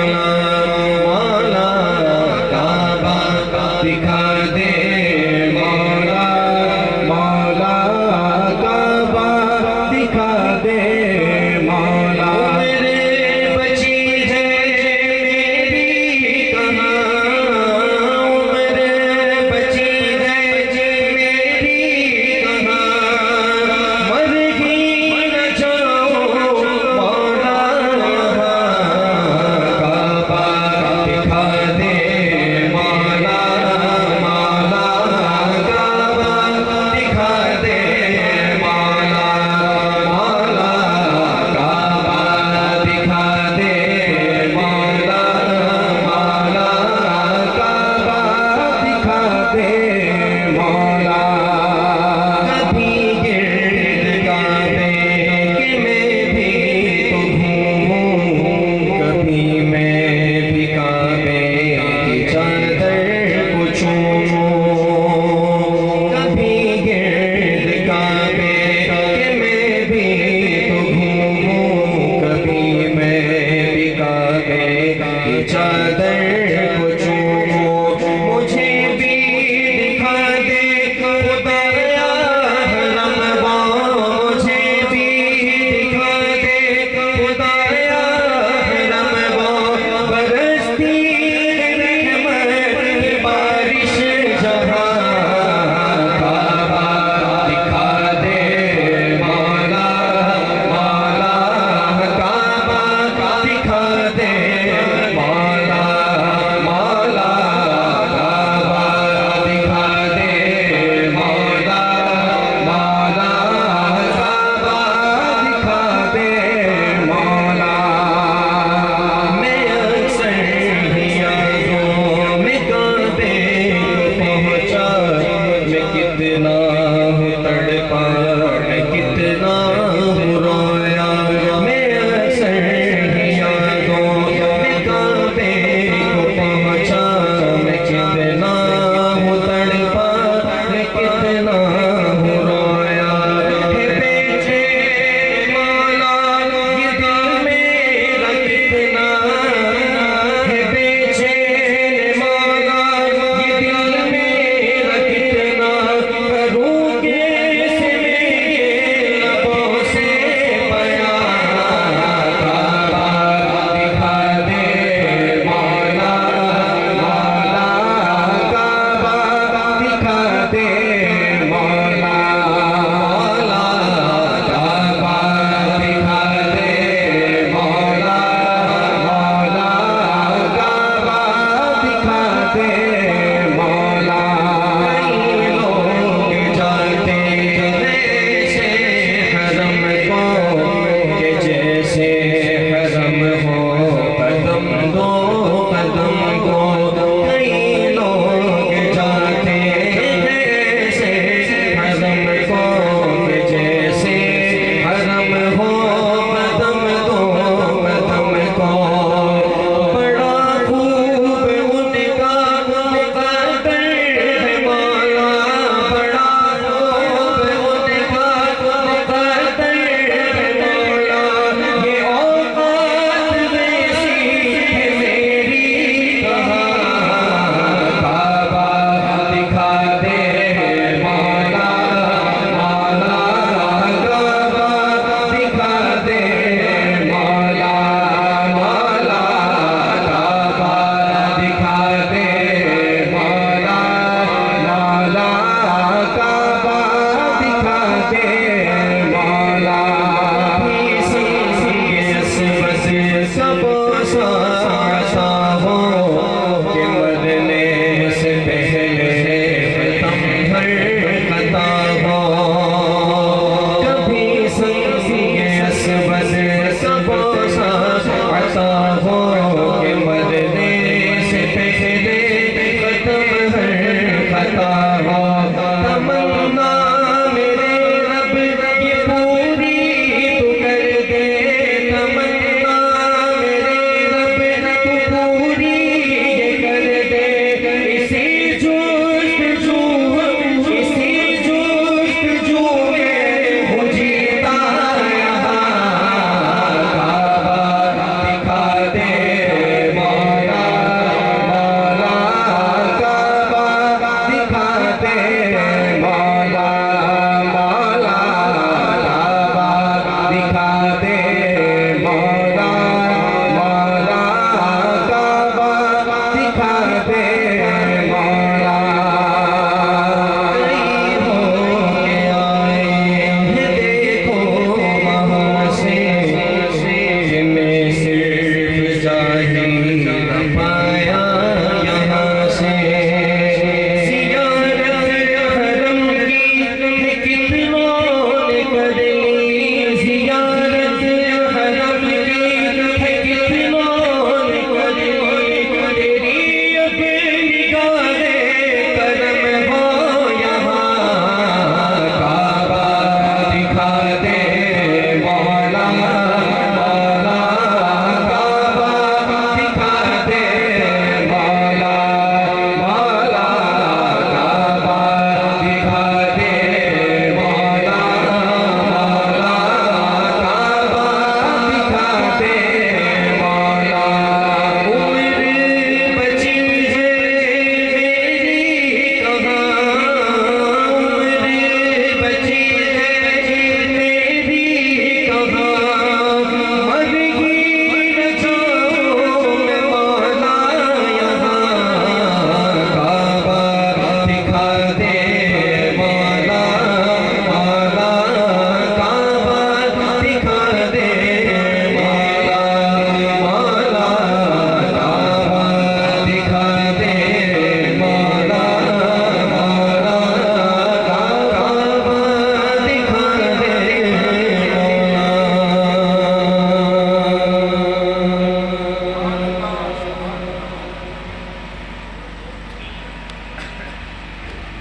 मौला काबा दिखा दे मौला, मौला काबा दिखा दे मौला। मेरे बची है मेरी कहाँ, मेरे बची है मेरी कहाँ, मर ही न जाओ मौला काबा दिखा दे मौला, मौला काबा दिखा दे मौला, मौला काबा दिखा दे मौला, मौला काबा दिखा दे मौला। कभी गिर्द काबे के मैं भी तो घूमूं, कभी मैं भी काबे की चादर को चूमूं, कभी गिर्द काबे के मैं भी तो घूमूं, कभी मैं भी काबे की चादर